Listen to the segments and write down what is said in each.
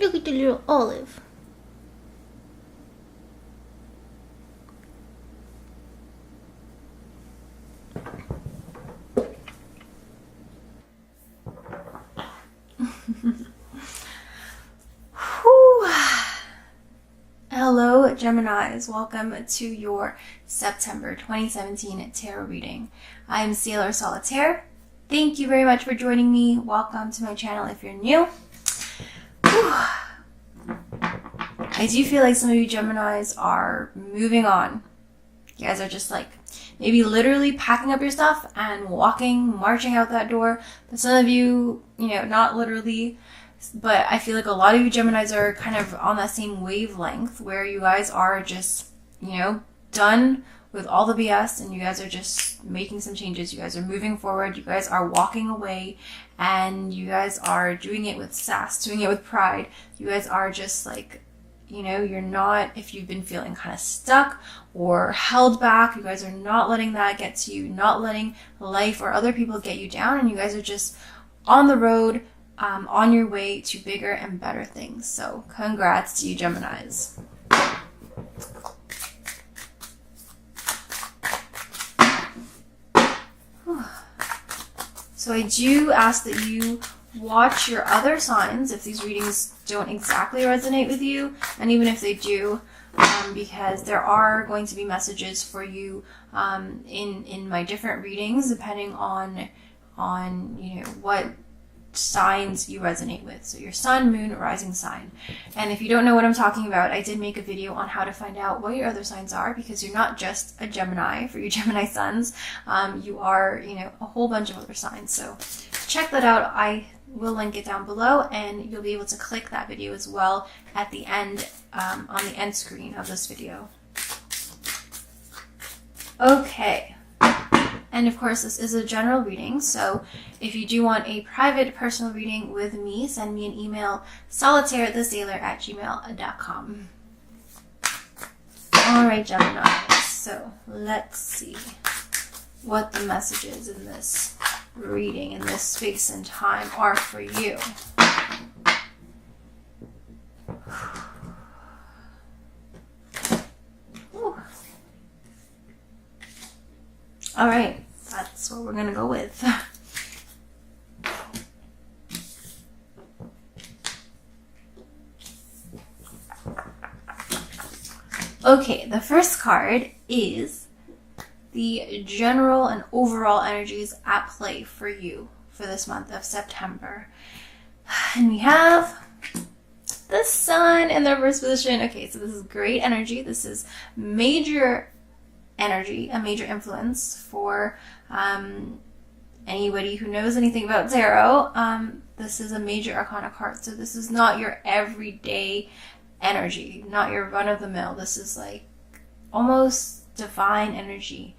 Look at the little olive. Hello Geminis, welcome to your September 2017 tarot reading. I'm Sailor Solitaire. Thank you very much for joining me. Welcome to my channel if you're new. I do feel like some of you Geminis are moving on. You guys are just like maybe literally packing up your stuff and marching out that door. But some of you, not literally. But I feel like a lot of you Geminis are kind of on that same wavelength where you guys are just, done with all the BS and you guys are just making some changes. You guys are moving forward. You guys are walking away and you guys are doing it with sass, doing it with pride. You guys are just like, you're not, if you've been feeling kind of stuck or held back, you guys are not letting that get to you, not letting life or other people get you down. And you guys are just on the road, on your way to bigger and better things. So congrats to you Geminis. So I do ask that you watch your other signs if these readings don't exactly resonate with you, and even if they do, because there are going to be messages for you in my different readings depending on what signs you resonate with. So your sun, moon, rising sign. And if you don't know what I'm talking about, I did make a video on how to find out what your other signs are, because you're not just a Gemini for your Gemini suns. You are, a whole bunch of other signs. So check that out. I will link it down below and you'll be able to click that video as well at the end, on the end screen of this video. Okay. And of course, this is a general reading, so if you do want a private personal reading with me, send me an email, solitairethesailor@gmail.com. Alright, Gemini, so let's see what the messages in this reading, in this space and time, are for you. All right, that's what we're gonna go with. Okay, the first card is the general and overall energies at play for you for this month of September. And we have the sun in the reverse position. Okay, so this is great energy. This is major energy, a major influence for anybody who knows anything about tarot. This is a major arcana card, so this is not your everyday energy, not your run-of-the-mill. This is like almost divine energy,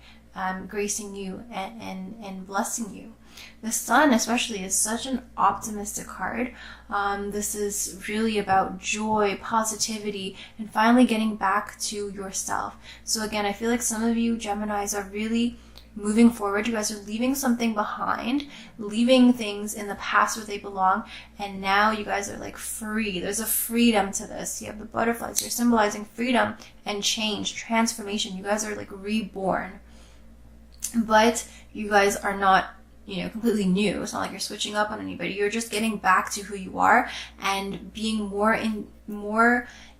gracing you and blessing you. The sun especially is such an optimistic card. This is really about joy, positivity, and finally getting back to yourself. So again, I feel like some of you Geminis are really moving forward. You guys are leaving something behind, leaving things in the past where they belong, and now you guys are like free. There's a freedom to this. You have the butterflies. You're symbolizing freedom and change, transformation. You guys are like reborn. But you guys are not completely new. It's not like you're switching up on anybody. You're just getting back to who you are and being more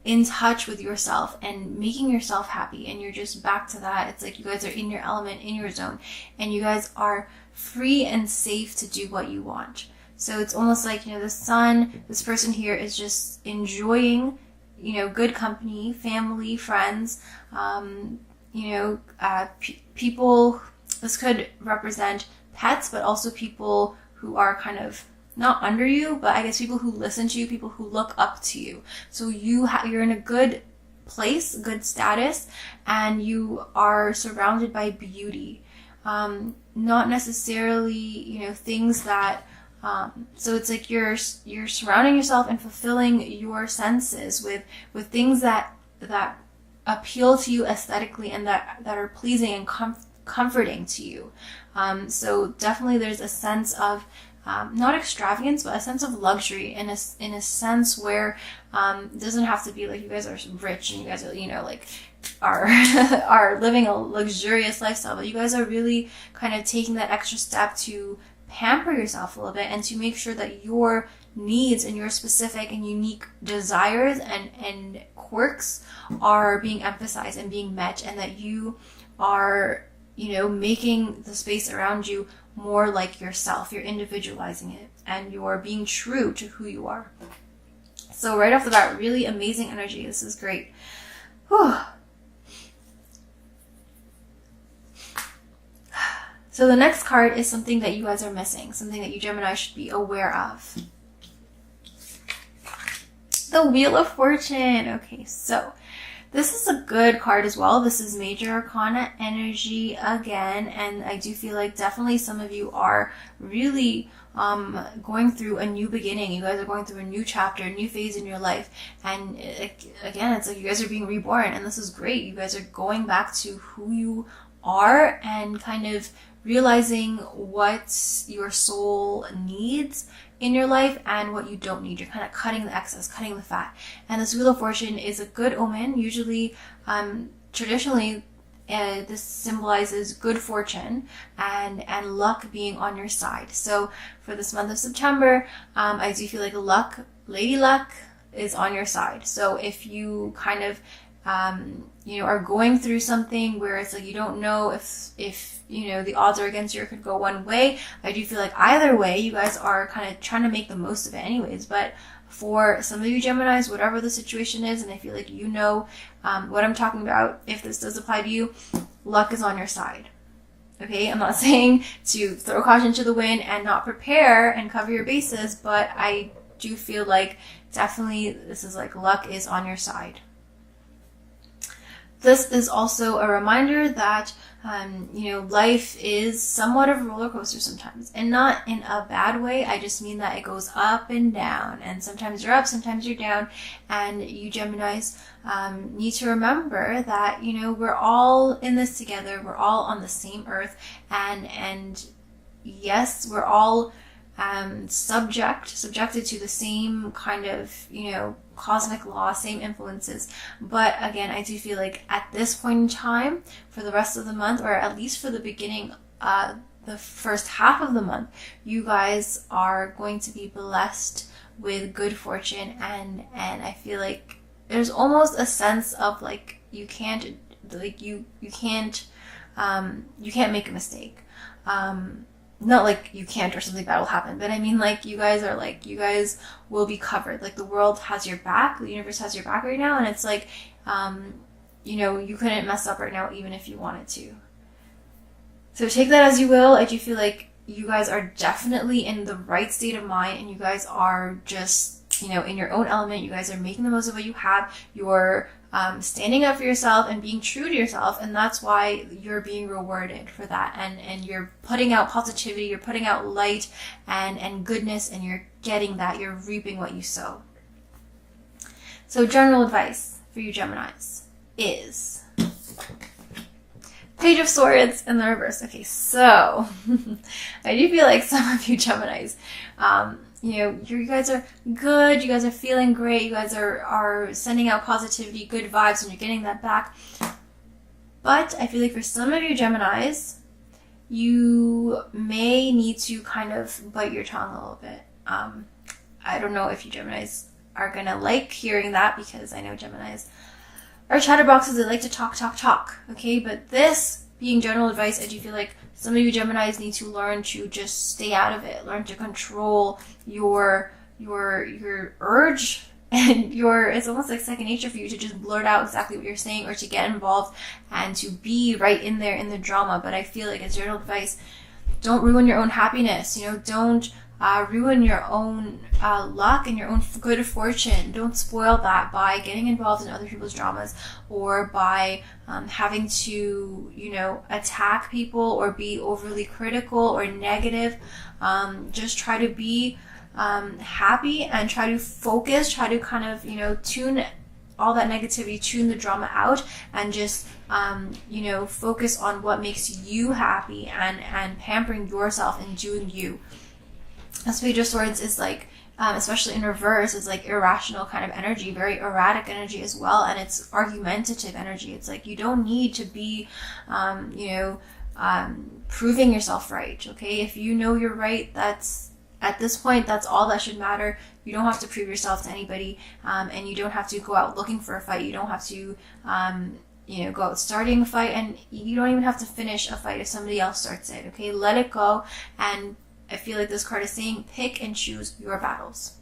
in touch with yourself and making yourself happy. And you're just back to that. It's like you guys are in your element, in your zone, and you guys are free and safe to do what you want. So it's almost like, the sun, this person here is just enjoying, good company, family, friends, people. This could represent pets, but also people who are kind of not under you, but I guess people who listen to you, people who look up to you. So you're in a good place, good status, and you are surrounded by beauty. Not necessarily, things that, so it's like you're surrounding yourself and fulfilling your senses with things that appeal to you aesthetically and that are pleasing and comforting to you. So definitely there's a sense of not extravagance, but a sense of luxury in a sense where it doesn't have to be like you guys are rich and you guys are, you know, like are are living a luxurious lifestyle, but you guys are really kind of taking that extra step to pamper yourself a little bit and to make sure that your needs and your specific and unique desires and quirks are being emphasized and being met, and that you are, you know, making the space around you more like yourself. You're individualizing it and you're being true to who you are. So right off the bat, really amazing energy. This is great. Whew. So the next card is something that you guys are missing, something that you Gemini should be aware of. The Wheel of Fortune. Okay, so this is a good card as well. This is Major Arcana energy again, and I do feel like definitely some of you are really going through a new beginning. You guys are going through a new chapter, a new phase in your life, and again, it's like you guys are being reborn, and this is great. You guys are going back to who you are and kind of realizing what your soul needs in your life and what you don't need. You're kind of cutting the excess, cutting the fat. And this Wheel of Fortune is a good omen. Usually, traditionally, this symbolizes good fortune and luck being on your side. So for this month of September, I do feel like luck, Lady Luck, is on your side. So if you kind of you know, are going through something where it's like you don't know if you know the odds are against you or could go one way, I do feel like either way you guys are kind of trying to make the most of it anyways. But for some of you Geminis, whatever the situation is, and I feel like you know what I'm talking about, if this does apply to you, luck is on your side. Okay, I'm not saying to throw caution to the wind and not prepare and cover your bases, but I do feel like definitely this is like luck is on your side. This is also a reminder that, you know, life is somewhat of a roller coaster sometimes, and not in a bad way. I just mean that it goes up and down, and sometimes you're up, sometimes you're down, and you Geminis need to remember that, you know, we're all in this together. We're all on the same earth, and yes, we're all subjected to the same kind of, you know, cosmic law, same influences. But again, I do feel like at this point in time, for the rest of the month, or at least for the beginning, the first half of the month, you guys are going to be blessed with good fortune, and I feel like there's almost a sense of like you can't make a mistake. Not like you can't or something bad will happen, but I mean like you guys will be covered. Like the world has your back, the universe has your back right now, and it's like, you know, you couldn't mess up right now even if you wanted to. So take that as you will. I do feel like you guys are definitely in the right state of mind, and you guys are just, you know, in your own element. You guys are making the most of what you have. You're standing up for yourself and being true to yourself, and that's why you're being rewarded for that, and you're putting out positivity, you're putting out light and goodness, and you're getting that, you're reaping what you sow. So general advice for you Geminis is Page of Swords in the reverse. Okay, so I do feel like some of you Geminis, you know, you guys are good, you guys are feeling great, you guys are sending out positivity, good vibes, and you're getting that back. But I feel like for some of you Geminis, you may need to kind of bite your tongue a little bit. I don't know if you Geminis are gonna like hearing that, because I know Geminis are chatterboxes that like to talk, okay? But this being general advice, I do feel like some of you Geminis need to learn to just stay out of it, learn to control your urge, and it's almost like second nature for you to just blurt out exactly what you're saying, or to get involved and to be right in there in the drama. But I feel like as general advice, don't ruin your own happiness, you know, don't ruin your own luck and your own good fortune. Don't spoil that by getting involved in other people's dramas, or by having to, you know, attack people or be overly critical or negative. Just try to be happy and try to focus, try to kind of, you know, tune all that negativity, tune the drama out, and just you know, focus on what makes you happy and pampering yourself and doing you. This Page of Swords is like, especially in reverse, is like irrational kind of energy, very erratic energy as well, and it's argumentative energy. It's like you don't need to be, proving yourself right, okay? If you know you're right, that's, at this point, that's all that should matter. You don't have to prove yourself to anybody, and you don't have to go out looking for a fight. You don't have to, go out starting a fight, and you don't even have to finish a fight if somebody else starts it, okay? Let it go, and I feel like this card is saying pick and choose your battles.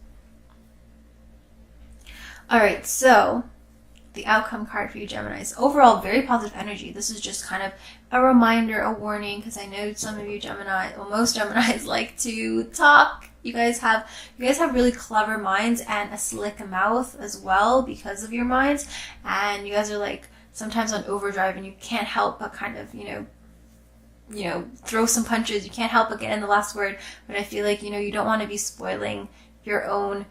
All right, so the outcome card for you Geminis. Overall, very positive energy. This is just kind of a reminder, a warning, because I know some of you Gemini, well, most Geminis like to talk. You guys have really clever minds and a slick mouth as well because of your minds, and you guys are like sometimes on overdrive, and you can't help but kind of, throw some punches. You can't help but get in the last word, but I feel like, you don't want to be spoiling your own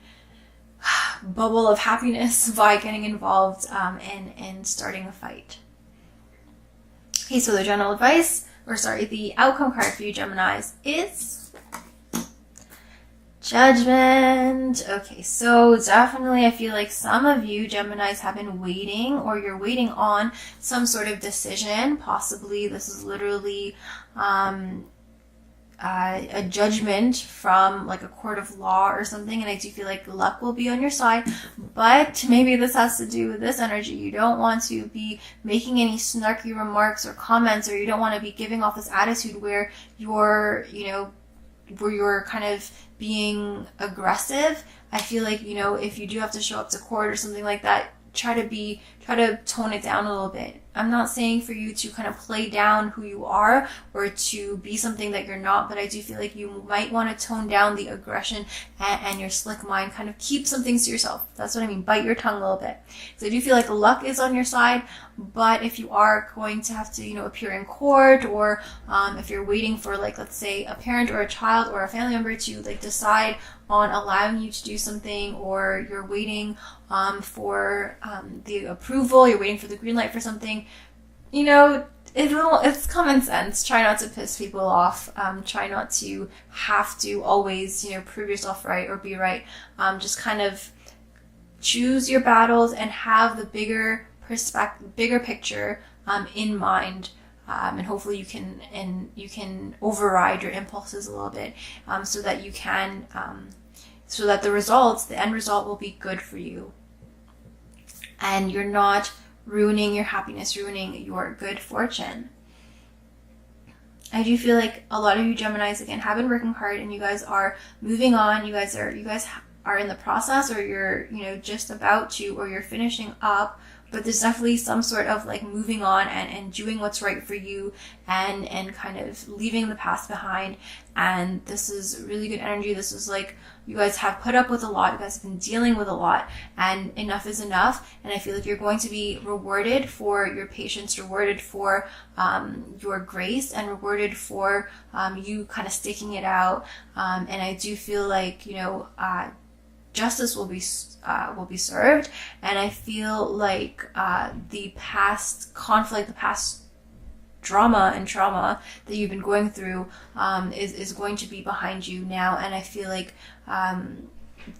bubble of happiness by getting involved and starting a fight. Okay, so the general advice, the outcome card for you Geminis is Judgment. Okay, so definitely I feel like some of you Geminis have been waiting, or you're waiting on some sort of decision. Possibly this is literally a judgment from like a court of law or something, and I do feel like luck will be on your side, but maybe this has to do with this energy. You don't want to be making any snarky remarks or comments, or you don't want to be giving off this attitude where you're kind of being aggressive. I feel like, if you do have to show up to court or something like that, try to tone it down a little bit. I'm not saying for you to kind of play down who you are or to be something that you're not, but I do feel like you might want to tone down the aggression and your slick mind. Kind of keep some things to yourself. That's what I mean. Bite your tongue a little bit. So I do feel like luck is on your side, but if you are going to have to, appear in court, or if you're waiting for, like, let's say a parent or a child or a family member to like decide on allowing you to do something, or you're waiting for the approval, you're waiting for the green light for something, it's common sense. Try not to piss people off. Try not to have to always, prove yourself right or be right. Just kind of choose your battles and have the bigger picture in mind. And hopefully you can override your impulses a little bit, so that you can, so that the end result will be good for you, and you're not ruining your happiness, ruining your good fortune. I do feel like a lot of you Geminis, again, have been working hard, and you guys are moving on. You guys are in the process, or you're, just about to, or you're finishing up. But there's definitely some sort of like moving on and doing what's right for you, and kind of leaving the past behind. And this is really good energy. This is like, you guys have put up with a lot. You guys have been dealing with a lot, and enough is enough. And I feel like you're going to be rewarded for your patience, rewarded for your grace, and rewarded for you kind of sticking it out. And I do feel like, justice will be served, and I feel like the past conflict, the past drama and trauma that you've been going through is going to be behind you now, and I feel like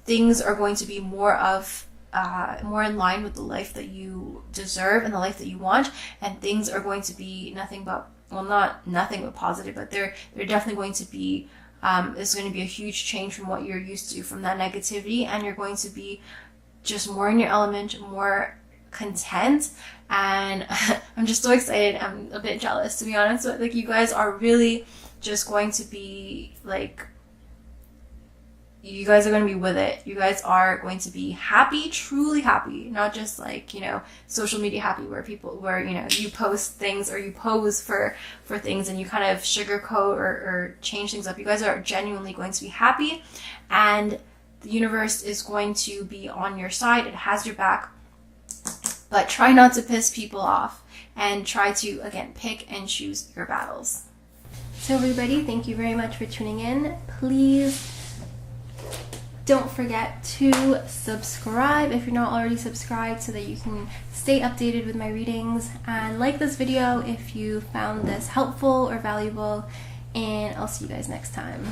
things are going to be more in line with the life that you deserve and the life that you want, and things are going to be not nothing but positive, but they're definitely going to be. It's going to be a huge change from what you're used to, from that negativity, and you're going to be just more in your element, more content, and I'm just so excited. I'm a bit jealous, to be honest, but like, you guys are really just going to be like, you guys are going to be with it. You guys are going to be happy, truly happy, not just like, social media happy, where you post things or you pose for things and you kind of sugarcoat or change things up. You guys are genuinely going to be happy, and the universe is going to be on your side. It has your back, but try not to piss people off, and try to, again, pick and choose your battles. So everybody, thank you very much for tuning in. Please don't forget to subscribe if you're not already subscribed, so that you can stay updated with my readings, and like this video if you found this helpful or valuable, and I'll see you guys next time.